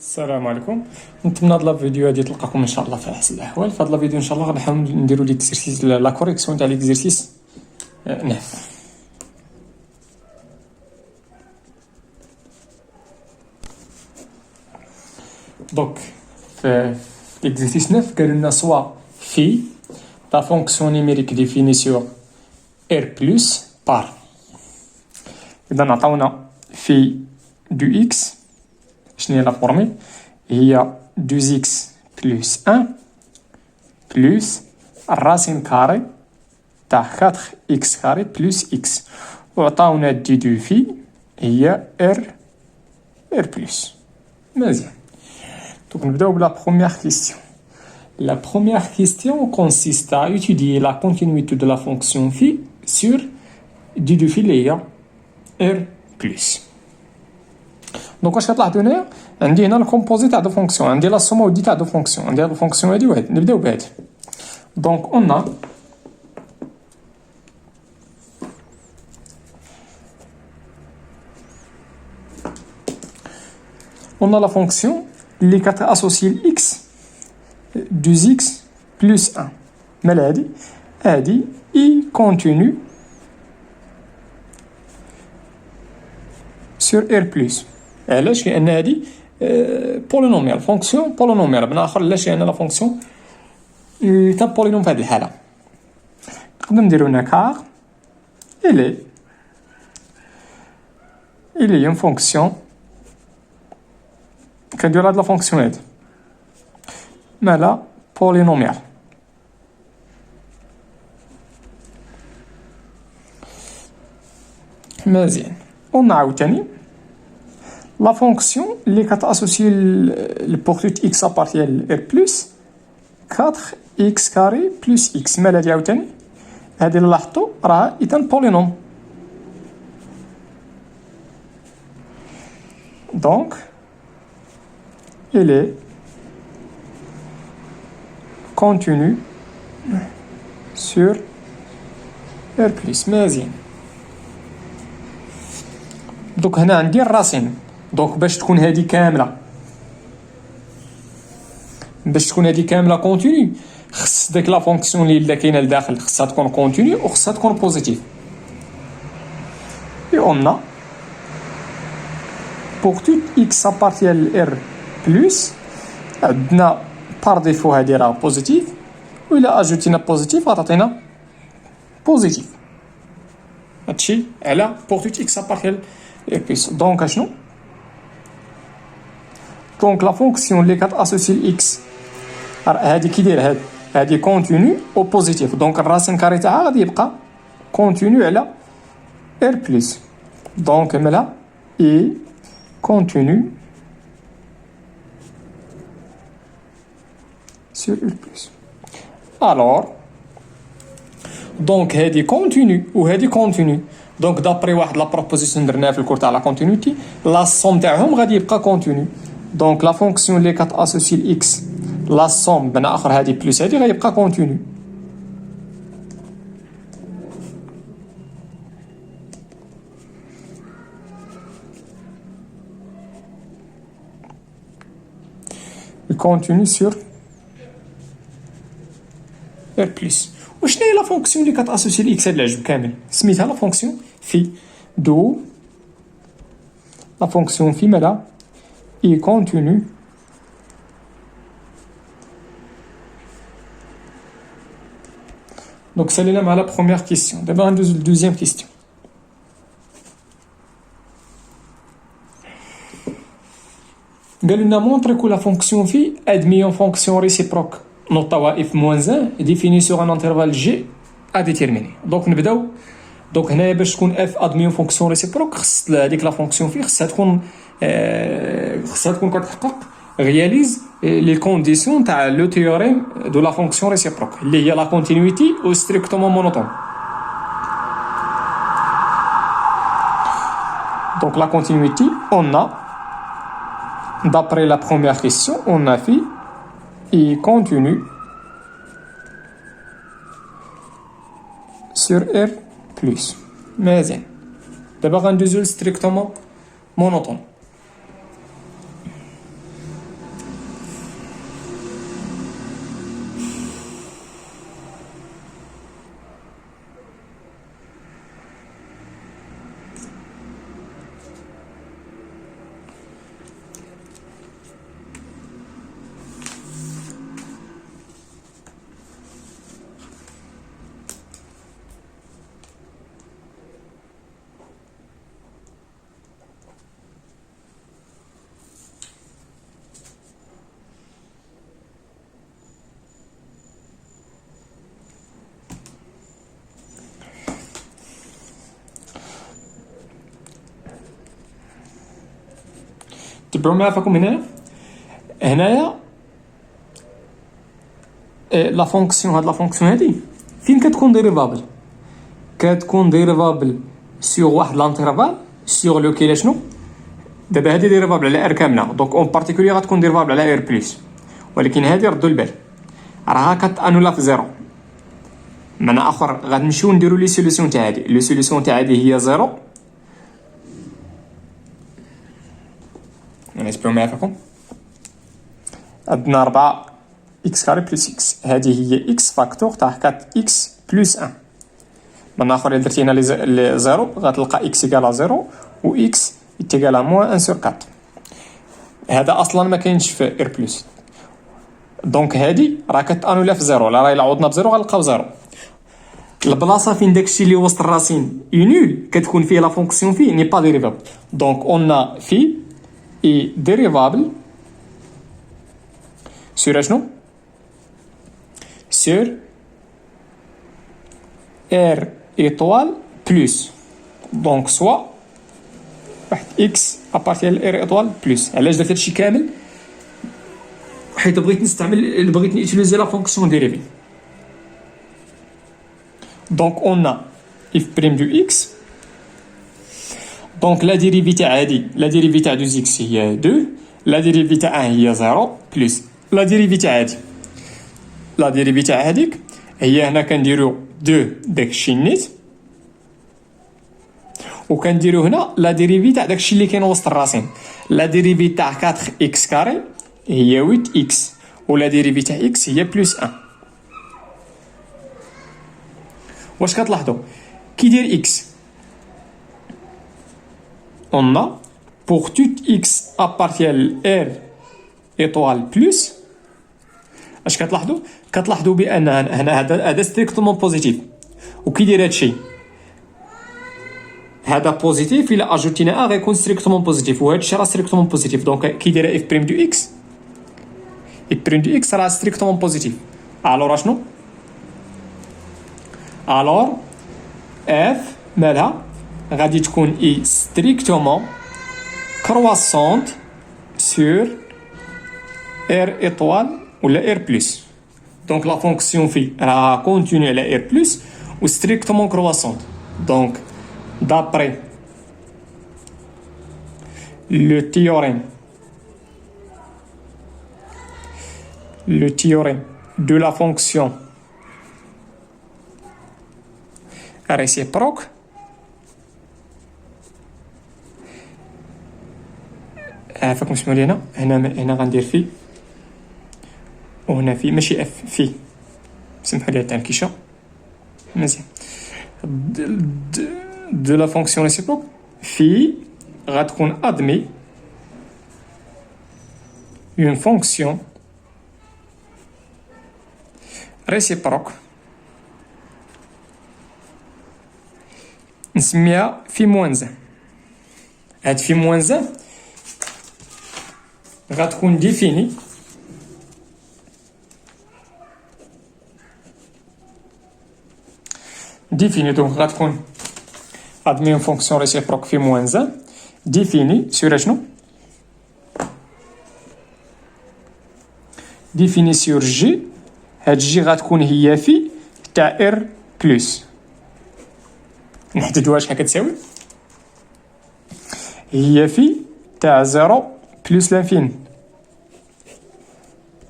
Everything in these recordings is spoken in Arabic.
السلام عليكم. نتمنى هاد لا فيديو هادي تلقاكم ان شاء الله في احسن الاحوال. في هاد لا فيديو ان شاء الله غنحاول نديرو ليكزرسيس لا كوريكسيون تاع ليكزرسيس نحو. دونك في ليكزرسيس 9 قالوا لنا سوا في لا فونكسيون نيميريك ديفيني سور ار بلس بار. اذا عطاونا في دو اكس شنو هي لا فورمي هي 2x plus 1 plus الراسين كاري تاع 4x كاري plus x وعطاونا دي دو في هي r plus. مزيان. Donc نبداو بلا première question. La première question consiste à étudier la continuité de la fonction phi sur d de phi اللي هي r plus. دونك واش كتلاحظوا هنايا عندي هنا الكومبوزي تاع دو فونكسيون، عندي لا سوما ودي تاع دو فونكسيون، عندي هاد الفونكسيون هادي وهادي. نبداو بهادي. دونك اون لا فونكسيون اللي كتاسوسي الاكس 2x بلس 1. مال هادي اي كونتينيو سور ار بلس. علاش؟ لان هادي بولينوميال، فونكسيون بولينوميال. بنا اخر علاش؟ لان لا فونكسيون تاع بولينوم في هذه الحاله. نقدر نديرو هنا كار الي اون فونكسيون كندير هاد لا فونكسيون هادي مالا بولينوميال. مزيان. ونعاوتاني لا فونكسيون اللي كتاسوسي البورتيت اكس ابارتيال ار بلس 4x كاري بلس اكس. مال هادي عاوتاني هادي اللي لاحظتو راه اذا بولينوم. دونك il est continu sur r plus. مزيان. دوك هنا عندي الراسين. دونك باش تكون هادي كامله كونتينيو خص ديك لا فونكسيون اللي كاينه لداخل خصها تكون كونتينيو وخصها تكون بوزيتيف. اي اون pour tout x appartient à r plus عندنا بار ديفو هادي راه بوزيتيف، وإلا اجوتينا بوزيتيف غتعطينا بوزيتيف. هادشي على pour tout x appartient à r plus. دونك اشنو؟ دونك لا فونكسيون اللي كتاسوسي الاكس هادي كي داير هادي كونتينيو او بوزيتيف. دونك الراسين كاري تاعها غادي يبقى كونتينيو على ار بلس. دونك مالها اي كونتينيو سور ار بلس. الوغ دونك هادي كونتينيو وهادي كونتينيو. دونك دابري واحد لا بروبوزيسيون درناها في الكور تاع لا كونتينيتي لا سوم تاعهم غادي يبقى كونتينيو. دونك لا فونكسيون اللي كتاسوسي الاكس لا سوم بنا اخر هادي بلس هادي غيبقى كونتينيو. كونتينيو سور ار بلس. وشنو هي لا فونكسيون اللي كتاسوسي الاكس؟ هاد العجب كامل سميتها لا فونكسيون في دو لا فونكسيون في مالها اي كونتينيو دونك سالينا مع لا بروميير كيسيون. دابا غندوزو للدوزيام كيسيون. قالوا لنا مونطري كو لا فونكسيون في ادمي اون فونكسيون ريسيبروك نوطاوها اف موان 1 ديفيني سور ان انترفال جي ا ديتيرميني. دونك نبداو. دونك هنايا باش تكون اف ادمي اون فونكسيون ريسيبروك خص هذيك لا فونكسيون في خصها تكون كتحقق رياليز لي كونديسيون تاع لو تيوريم دو لا فونكسيون ريسيبروك اللي هي لا كونتينيتي او ستريكتومون مونوتون. دونك لا كونتينيتي اون d'après la première question on a fait et continue sur R plus. مزيان. دابا غندوزو ستريكتومون مونوتون. تبعوا معايا فيكم هنايا لا فونكسيون، هاد لا فونكسيون هادي فين كتكون ديريفابل؟ كتكون ديريفابل سيغ واحد لانترفال سيغ لوكيل شنو. دابا هادي ديريفابل على ار كامله، دونك اون بارتيكولي غتكون ديريفابل على ار بلس، ولكن هادي ردوا البال راها كتانولا في زيرو. معنى اخر غنمشيو نديرو لي سوليسيون تاع هادي، لي سوليسيون تاع هادي هي زيرو. نسبيو معايا فيكم، عندنا 4 اكس كاري بلس اكس، هادي هي اكس فاكتور تاع 4 اكس بلس 1. من اخر الا درتي هنا لي زيرو غتلقى اكس ايكال زيرو و اكس ايكال موان 1 سور 4. هذا اصلا ما كاينش في ار بلس، دونك هادي راه كتانولا في زيرو، لا راه الا عوضنا بزيرو غنلقاو زيرو. البلاصه فين داكشي اللي وسط الراسين ينول كتكون فيه لا فونكسيون فيه ني با ديريفابل، دونك اون في اي ديريفابل سور شنو؟ سور ار ايطوال بلس، دونك سوا واحد اكس ابارتيال ار ايطوال بلس. علاش درت هادشي كامل؟ حيت بغيت نيوتيليزي لا فونكسيون ديريفي. دونك اون اف بريم دو اكس، دونك لا ديريفي تاع هادي، لا ديريفي تاع 2 اكس هي 2، لا ديريفي تاع 1 هي 0 بلس لا ديريفي تاع هادي، لا ديريفي تاع هاديك هي هنا كنديرو 2 داكشي نيت، وكنديرو هنا لا ديريفي تاع داكشي اللي كاين وسط الراسين. لا ديريفي تاع 4 اكس كاري هي 8 اكس، ولا ديريفي تاع اكس هي بلس 1. واش كتلاحظوا كي دير اكس on a pour tout x appartient r étoile plus. اش كتلاحظوا؟ كتلاحظوا بان هنا هذا ستريكتومون بوزيتيف، وكي دير هادشي هذا بوزيتيف الا اجوتينا غيكون ستريكتومون بوزيتيف، وهادشي راه ستريكتومون بوزيتيف، دونك كي داير اف بريم دو اكس، اف بريم دو اكس راه ستريكتومون بوزيتيف. الوغ شنو؟ الوغ اف مالها غادي تكون اي ستريكتومون كرواسونت سور ار ايطوال ولا ار بلس. دونك لا فونكسيون في راه كونتينيو على ار بلس و ستريكتومون كرواسونت. دونك d'après le théorème de la fonction réciproque, فاكم اسمعوا لي هنا غندير في وهنا في ماشي اف في، سمحوا لي على التنكيشه مزيان. de la fonction réciproque phi غتكون admis une fonction réciproque نسميها في موان زان. هاد في موان زان غتكون ديفيني دونك غتكون admis une fonction réciproque في moins 1 définie sur شنو؟ définie sur G. هاد جي غتكون هي في تاع R بلس. نحددوها شحال كتساوي، هي في تاع 0 بلس لانفيني.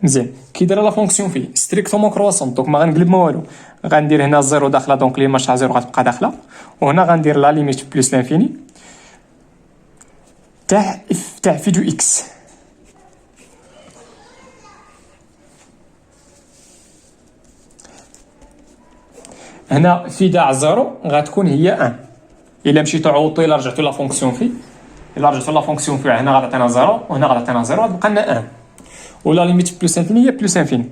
مزيان كي دايره لا فونكسيون في ستريكتومون كرواسون، دونك ما غنقلب ما والو، غندير هنا الزيرو داخله، دونك لي ماش تاع زيرو غتبقى داخله، وهنا غندير لا ليميت بلس لانفيني تاع في دو اكس. هنا في تاع زيرو غتكون هي 1. الا مشيتو عوضتو الا رجعتو لا فونكسيون في، الا رجعتو لا فونكسيون في هنا غتعطينا زيرو وهنا غتعطينا زيرو، غتبقى لنا 1. ولا ليميت بلس انفيني هي بلس انفيني.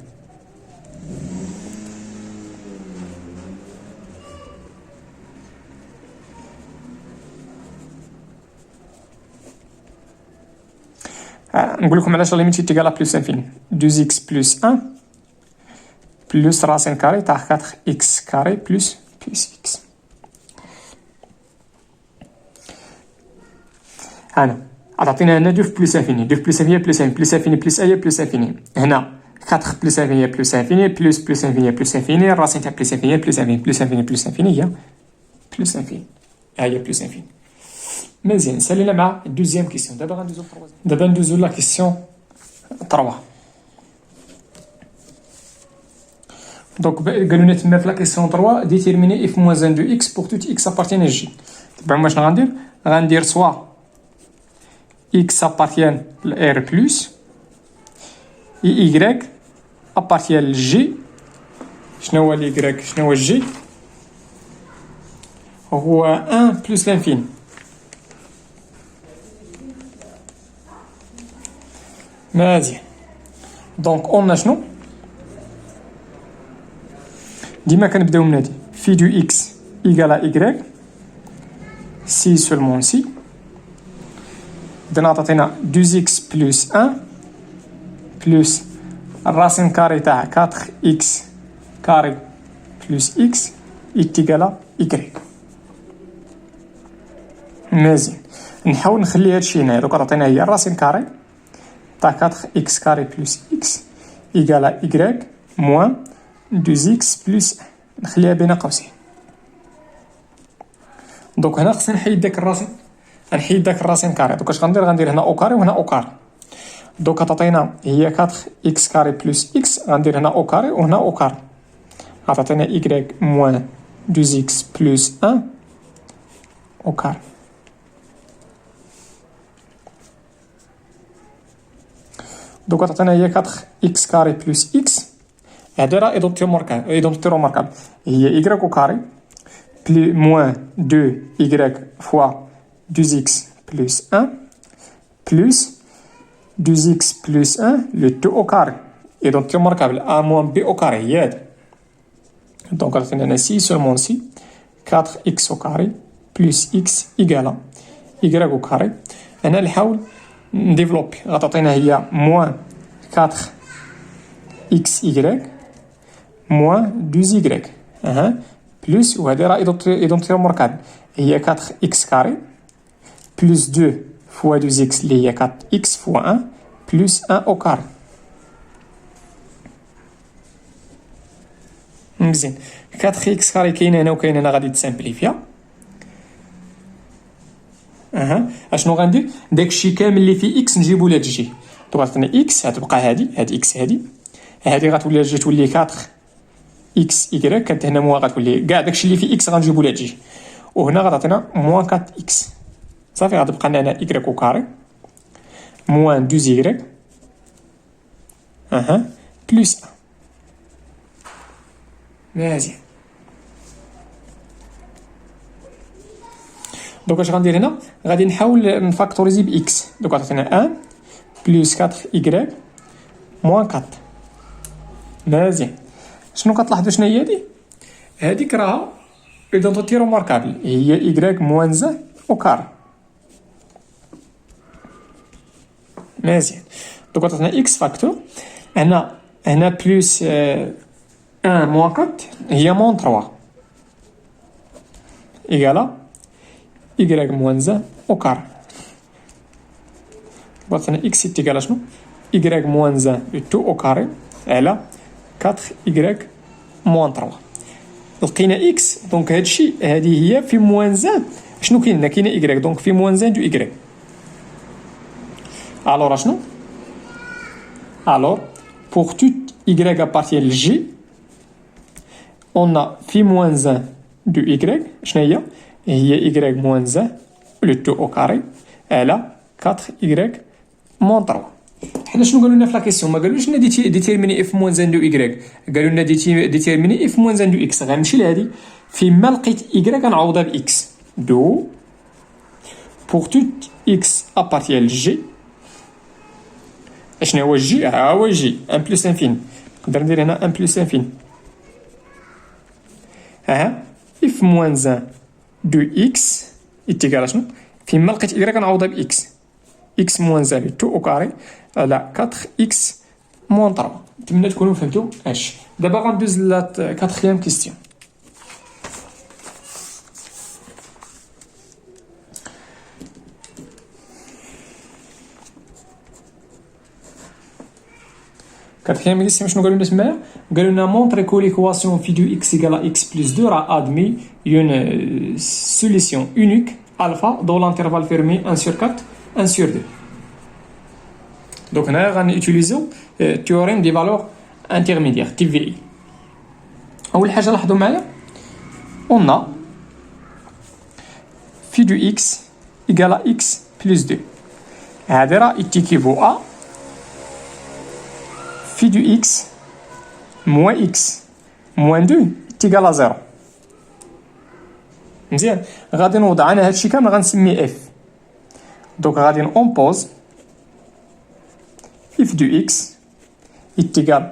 نقول لكم علاش لا ليميت تيغال بلس انفيني. 2 اكس بلس 1 بلس راسين كاري تاع 4 اكس كاري بلس اكس. هنا عطينا هنا 2 بلس انفيني، 2 بلس انفيني بلس انفيني بلس انفيني بلس اي بلس انفيني. هنا 4 بلس انفيني بلس انفيني بلس انفيني بلس انفيني، الراسين تاع بلس انفيني بلس انفيني بلس انفيني بلس انفيني هي بلس انفيني. ها هي بلس انفيني. مزيان، سالينا مع الدوزيام كيسيون. دابا ندوزو لا كيسيون 3. دونك قالوا لنا تما في لا كيسيون 3 ديتيرميني اف موان 1 دو اكس بور توت اكس ابارتين جي. تبعوا شنو غندير؟ غندير سوا اكس ابارتين لار بلس اي ايكغيك ابارتين لجي. شنو هو الايكغيك؟ شنو هو الجي؟ هو 1 بلس لانفين. مزيان. دونك قلنا شنو؟ ديما كنبداو من هادي في دو اكس ايكال ايكغيك سي سولمون سي. بدنا عطاتينا 2 اكس بلس 1 بلس الراسين كاري تاع 4 اكس كاري بلس اكس ايتيكالا ايكغيك. مزيان، نحاول نخلي هادشي هنا. دوك عطينا هي الراسين كاري تاع 4 اكس كاري بلس اكس ايكالا ايكغيك موان 2 اكس بلس 1. نخليها بين قوسين. دوك هنا خصني نحيد داك الراسين، نحيد داك الراسين كاري. دوك اش غندير؟ غندير هنا او كاري وهنا او كاري. دوك تعطينا هي 4 اكس كاري بلس اكس، غندير هنا او كاري وهنا او كاري. غتعطينا ايكغيك موان 2 اكس بلس 1 او كاري. دوك تعطينا هي 4 اكس كاري بلس اكس. هذا راه ايدونتيتي روماركابل. هي ايكغيك او كاري بلي موان 2 ايكغيك فوا 2 اكس بلس 1 بلس 2 اكس بلس 1 لو 2 او كاري. ايدونتيتي روماركابل ا موان بي او كاري هي هادي. دونك عطينا هنا سي سولمون سي 4 اكس او كاري بلس اكس ايكالا ايكغيك او كاري. انا نحاول نديفلوبي. غتعطينا هي موان 4 اكس ايكغيك موان 2 ايكغيك بلس، وهذه راه ايدونتيتي روماركابل، هي 4 اكس كاري بلس 2 فوا 2 اكس اللي هي 4 اكس فوا 1 بلس 1 او كاري. مزيان، 4 اكس كاري كاين هنا وكاين هنا، غادي تسامبليفيا. اشنو غندير؟ داكشي كامل اللي فيه اكس نجيبو لهاد الجي. دونك عطينا اكس غتبقى هادي اكس هادي غتولي الجي تولي 4 اكس ايكغيك. كانت هنا موان غتولي كاع داكشي اللي فيه اكس غنجيبو لهاد الجي. وهنا غتعطينا موان 4 اكس. صافي، غتبقى لنا هنا ايكغيك او كاري موان 2 ايكغيك بلس 1. مزيان. دوك اش غندير هنا؟ غادي نحاول نفاكتوريزي باكس. دوك عطينا 1 بلس 4 ايكغيك موان 4. مزيان. شنو كتلاحظوا؟ شنو هي هادي؟ هاديك راها ايدونتيتي روماركابل، هي ايكغيك موان 1 او كاري. مزيان. دوك عطينا اكس فاكتور. هنا بلس 1 موان 4 هي موان 3 ايكالا ايكغيك موان 1 او كاري. عطينا اكس ايكالا شنو؟ ايكغيك موان 1 2 او كاري على 4 ايكغيك موان 3. لقينا اكس. دونك هادشي هادي هي في موان 1. شنو كاين هنا؟ كاينه ايكغيك. دونك في موان 1 دو ايكغيك. الوغ شنو؟ الوغ pour tout y appartient le G, on a phi moins 1 de y. شنو هي؟ هي y moins 1 le tout au carré على 4y moins 3. حنا شنو قالوا لنا في لا كيسيون؟ ما قالوش لنا ديتيرميني اف موان 1 دو y، قالوا لنا ديتيرميني اف موان 1 دو اكس. غنمشي لهادي فيما لقيت y غنعوضها باكس. دو pour tout x appartient le G. اشنو هو الجي؟ ها هو الجي 1 بلس انفين. نقدر ندير هنا 1 بلس انفين. اف موان 1 دو اكس ايتيكال شنو؟ فيما لقيت y كنعوضها باكس. اكس موان 1 2 او كاري على 4 اكس موان 3. نتمنى تكونوا فهمتوا هادشي. دابا غندوز لا 4 كيستيون. كاتريام ليست شنو قالوا لنا تمايا؟ قالوا لنا مونطري كو ليكواسيون في دو اكس ايكال اكس بلس 2 راه ادمي اون سوليسيون اونيك الفا دو لانترفال فيرمي 1 sur 4 1 sur 2. دونك هنا غادي نوتيليزيو تيوريم دي فالور انترميديير تي في اي. اول حاجه لاحظوا معايا on a phi du x égale à x plus 2. هذا راه équivaut à phi du x moins x moins 2 est égal à 0. مزيان غادي نوضع انا هادشي كامل غنسميه f. دونك غادي نومبوز f du x est égal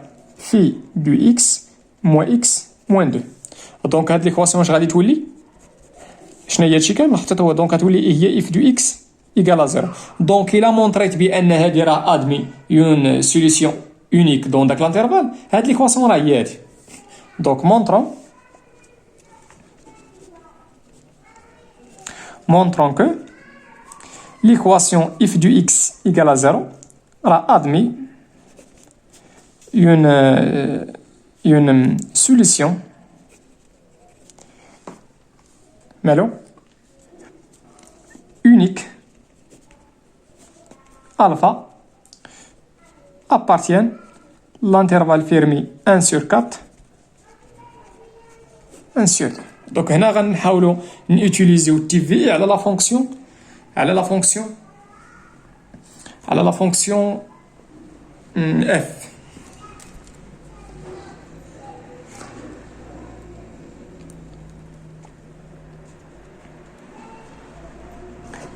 phi du x moins x moins 2. دونك هاد ليكواسيون واش غادي تولي شنو هي هادشي كامل حطيت هو دونك غتولي هي اف دو اكس ايكال 0. دونك الا مونطريت بان هادي راه ادمي اون سوليسيون اونيك دون داك لانترفال هاد ليكواسيون راه هي هادي. دونك montrons que l'équation f du x égale à 0 rend admis une solution unique alpha appartient l'intervalle fermé 1 sur 4 1 sur 2. Donc هنا غنحاولوا نوتيليزيو تي في على لا فونكسيون اف.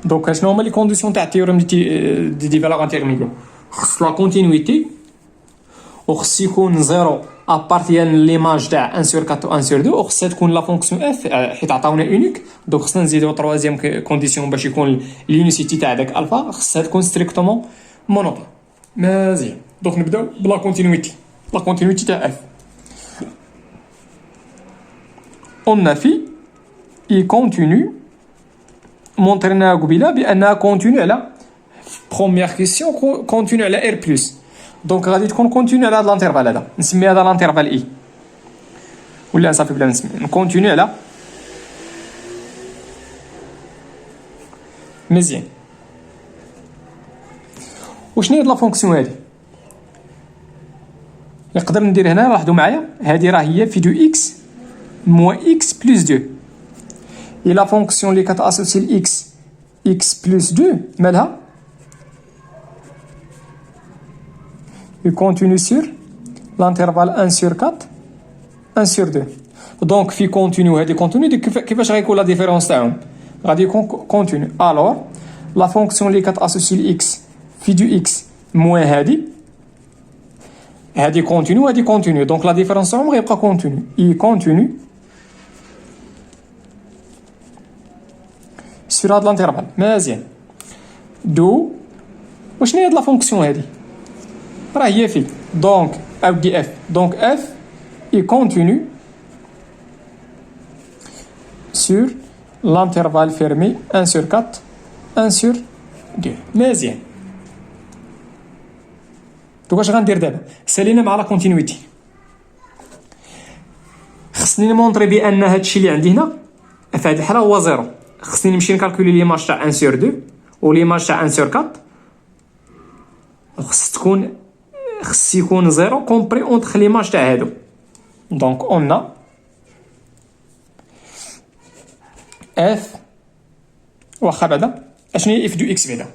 دونك شنو هما لي كونديسيون تاع التيوريم دي فالور انترميديير؟ خص لا كونتينيتي وخص يكون زيرو ابارتيان ليماج تاع 1 sur 4 و 1 sur 2 وخصها تكون لا فونكسيون اف حيت عطاونا اونيك. دونك خصنا نزيدو تروازيام كونديسيون باش يكون لونيسيتي تاع داك الفا خصها تكون ستريكتومون مونوطون. مزيان دونك نبداو بلا كونتينيتي تاع اف. on a في اي كونتينيو مونطرينا قبيله بانها كونتينيو على بروميير كيسيون كونتينيو على ار بلس. دونك غادي تكون كونتينيو على هاد لانترفال هذا نسمي هذا لانترفال اي ولا صافي بلا نسمي نكونتينيو على مزيان. وشنو هاد لا فونكسيون هادي نقدر ندير هنا؟ لاحظوا معايا هادي راه هي في دو اكس موان اكس بلس 2 et la fonction اللي كتاسوسي x plus 2 مالها يكونتينيو سور لانترفال 1 sur 4 1 sur 2. دونك في كونتينيو هادي كونتينيو كيفاش غيكون لا ديفيرونس تاعهم؟ غادي يكون كونتينيو. الوغ لا فونكسيون اللي كتاسوسي x في دو x موان هادي كونتينيو دونك لا ديفيرونس تاعهم غيبقى كونتينيو اي كونتينيو سور هاد لانترفال. مزيان دو وشنو هي هاد لا فونكسيون هادي؟ راه هي في دونك او دي اف. دونك اف اي كونتينيو سور لانترفال فيرمي 1 sur 4 1 sur 2. مزيان دونك اش غندير دابا؟ سالينا مع لا كونتينيتي. خصني نمونطري بان هادشي اللي عندي هنا في هاد الحاله هو زيرو. خصني نمشي نكالكولي ليماج تاع 1 sur 2 و ليماج تاع 1 sur 4 خص يكون زيرو كومبري اونتر ليماج تاع هادو. دونك اون اف واخا بعدا اشنو هي اف دو اكس بعدا؟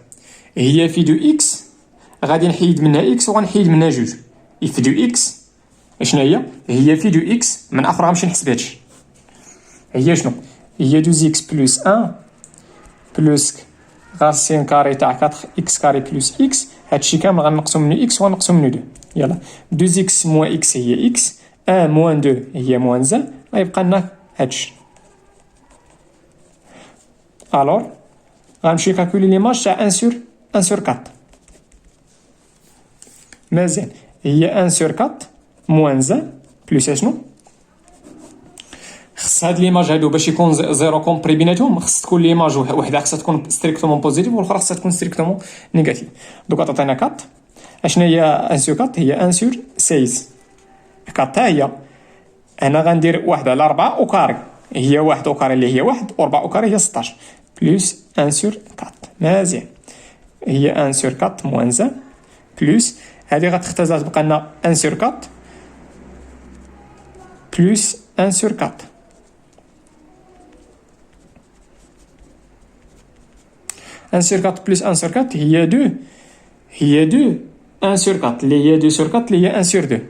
هي في دو اكس غادي نحيد منها اكس وغنحيد منها جوج. اف دو اكس اشنو هي في دو اكس من اخر غنمشي نحسب هادشي هي شنو هي 2x plus 1 plus racine carré تاع 4x carré plus x. هادشي كامل غنقسم منو x وغنقسم منو 2. يلا 2x moins x هي x 1 moins 2 هي moins 1 غيبقى لنا هادشي. الوغ غنمشي كالكولي ليماج تاع 1 sur 4. مزيان هي 1 sur 4 moins 1 plus اشنو خص هاد ليماج هادو باش يكون زيرو كومبري بيناتهم خص تكون ليماج وحده خصها تكون ستريكتومون بوزيتيف والاخرى خصها تكون ستريكتومون نيجاتيف. دوك عطاتنا 4 اشنا هي 1 sur 4 هي 1 sur 6. 16 4 هي هنا غندير 1 على 4 وكاري هي 1 وكاري اللي هي 1 و4 وكاري هي 16 بلس 1 سور 4 مزيان هي 1 سور 4 موان 1 بلس هذه غتختزل تبقى لنا 1 سور 4 بلس 1 سور 4 1 sur 4 plus 1 sur 4 هي 2 هي 2 1 sur 4 اللي هي 2 sur 4 اللي هي 1 sur 2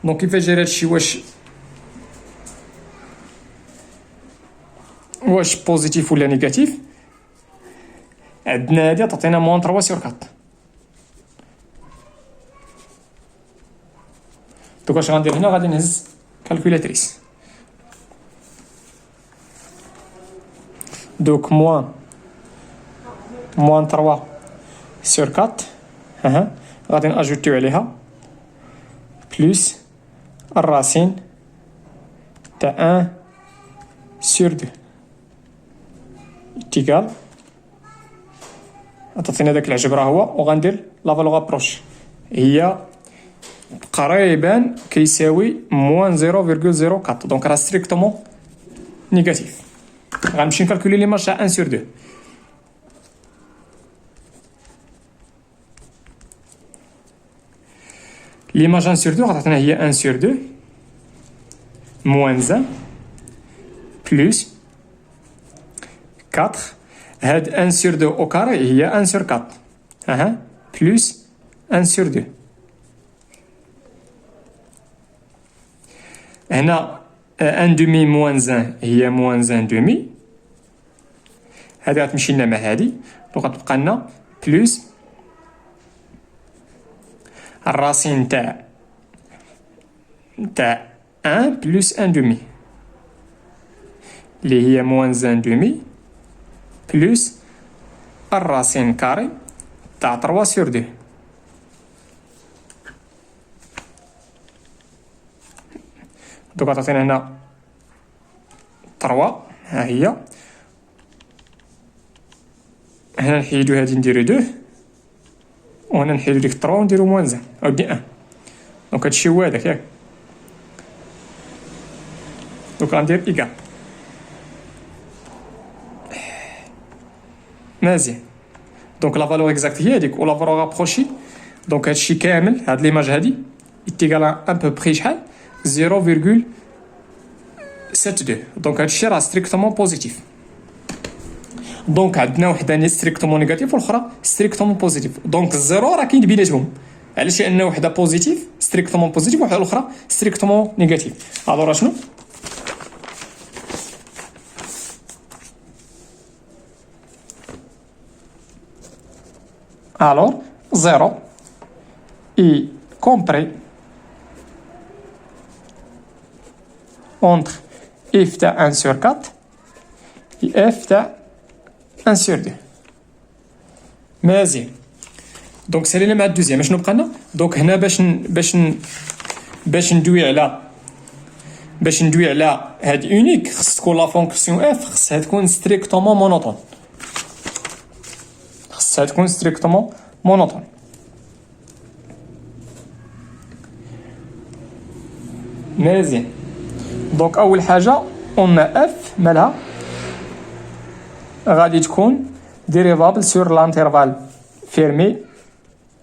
دونك كيفاش جير هادشي واش بوزيتيف ولا نيجاتيف عندنا هادي تعطينا موان 3 sur 4 دوك اش غندير هنا غادي نهز كالكولاتريس دوك موان 3 sur 4 غادي ناجوتيو عليها بلس الراسين تاع 1 sur 2 تيكال عطاتينا داك العجب راه هو وغندير لا فالور ابروش هي تقريبا كيساوي موان 0.04 دونك راه ستريكتومون نيجاتيف غنمشي نكالكولي لي مارج تاع 1 sur 2 l'image 1 sur 2 غتعطينا هي 1 sur 2 moins 1 plus 4 هاد 1 sur 2 au carré هي 1 sur 4 plus 1 sur 2 هنا 1 demi moins 1 هي moins 1 demi هادي غتمشي لنا مع هادي دونك غتبقى لنا بلس الراسين تاع 1 بلس 1 demi اللي هي moins 1 demi بلس الراسين كاري تاع 3 sur 2 دوك غتعطينا هنا 3 ها هي هنا نحيدو هادي نديرو 2 وهنا نحيدو ديك 3 ونديرو موان 1 اودي 1 دونك هادشي هو هداك ياك دوك غندير ايكال مزيان دونك لا فالور اكزاكت هي هاديك و لا فالور ابروشي دونك هادشي كامل هاد ليماج هادي يتيكال ان بو بري شحال 0.72 دونك هادشي راه ستريكتومون بوزيتيف دونك عندنا وحده ستريكتومون نيجاتيف والاخرى ستريكتومون بوزيتيف دونك الزيرو راه كاين بيناتهم علاش لان وحده بوزيتيف ستريكتومون بوزيتيف وحده الاخرى ستريكتومون نيجاتيف الوغ شنو الوغ زيرو اي كومبري entre f تاع 1 sur 4 et f تاع 1 sur 2 مزيان دونك سالينا مع الدوزيام شنو بقى لنا دونك هنا باش ندوي على هاد اونيك خص تكون لا فونكسيون اف خصها تكون ستريكتومون مونوطون مزيان دونك اول حاجه قلنا اف مالها غادي تكون ديريفابل سور لانترفال فيرمي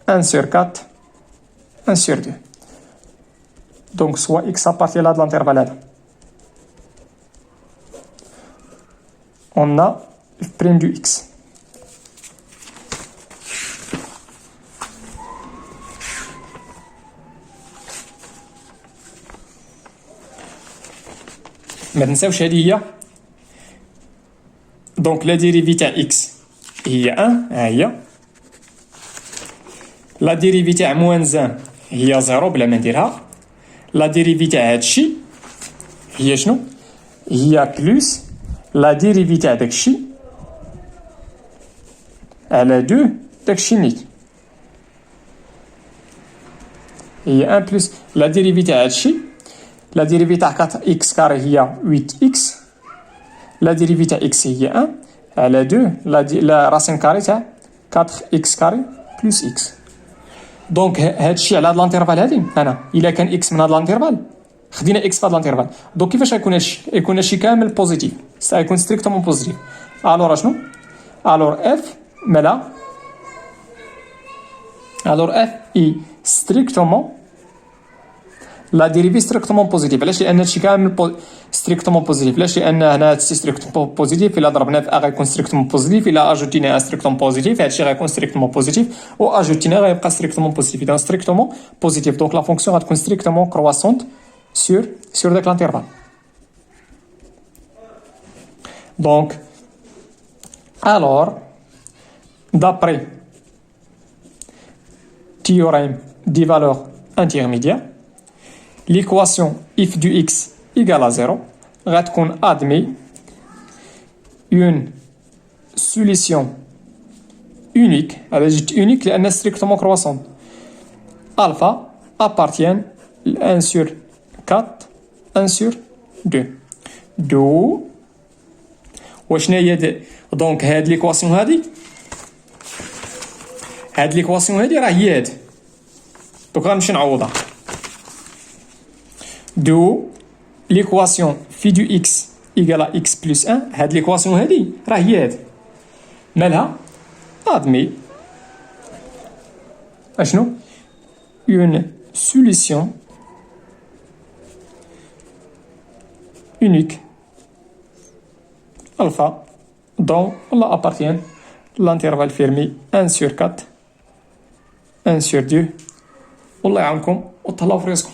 1 sur 4 1 sur 2 دونك سوا اكس ابارتي لهاد لانترفال هذا on a البريم دو اكس ما تنساوش هذه هي دونك لا ديريفي تاع اكس هي 1 ها هي لا ديريفي تاع موان 1 هي 0 بلا ما نديرها لا ديريفي تاع هادشي هي شنو هي بلس لا ديريفي تاع داكشي على 2 داكشي نيت هي 1 بلس لا ديريفي تاع هادشي لا ديريفي تاع 4 اكس كاري هي 8 اكس لا ديريفي تاع اكس هي 1 على 2 لا راسين كاري تاع 4 اكس كاري بلس اكس. دونك هاد الشيء على هاد الانترفال هادي انا الا كان اكس من هاد الانترفال خدينا اكس في هاد الانترفال. دونك كيفاش غيكون هادشي؟ يكون هادشي كامل بوزيتيف، سيكون ستريكتومون بوزيتيف. الور شنو؟ الور اف مالا؟ الور اف اي ستريكتومون لا ديريفي ستريكتومون بوزيتيف. علاش؟ لان هادشي كامل ستريكتومون بوزيتيف. علاش؟ لان هنا هادشي ستريكتومون بوزيتيف، الا ضربنا في ا غيكون ستريكتومون بوزيتيف، الا اجوتينا ستريكتومون بوزيتيف هادشي غيكون ستريكتومون بوزيتيف، و اجوتينا غيبقى ستريكتومون بوزيتيف. اذا ستريكتومون بوزيتيف دونك لا فونكسيون غتكون ستريكتومون كرواسونت sur داك l'intervalle. Donc, alors, d'après théorème des valeurs intermédiaires, l'équation f du x égale à 0 admet une solution unique, unique لأنها strictement croissante. Alpha appartient à 1 sur 4 1 sur 2 دو وشنا هي دونك هاد ليكواسيون هادي راه هي هادي. دوك غنمشي نعوضها. دو ليكواسيون في دو اكس ايكال اكس بلس 1 هاد ليكواسيون هادي راه هي هادي مالها؟ ادمي اشنو؟ اون سوليسيون unique alpha dont la appartient l'intervalle fermé 1 sur 4 1 sur 2. والله يعاونكم وتهلاو في راسكم.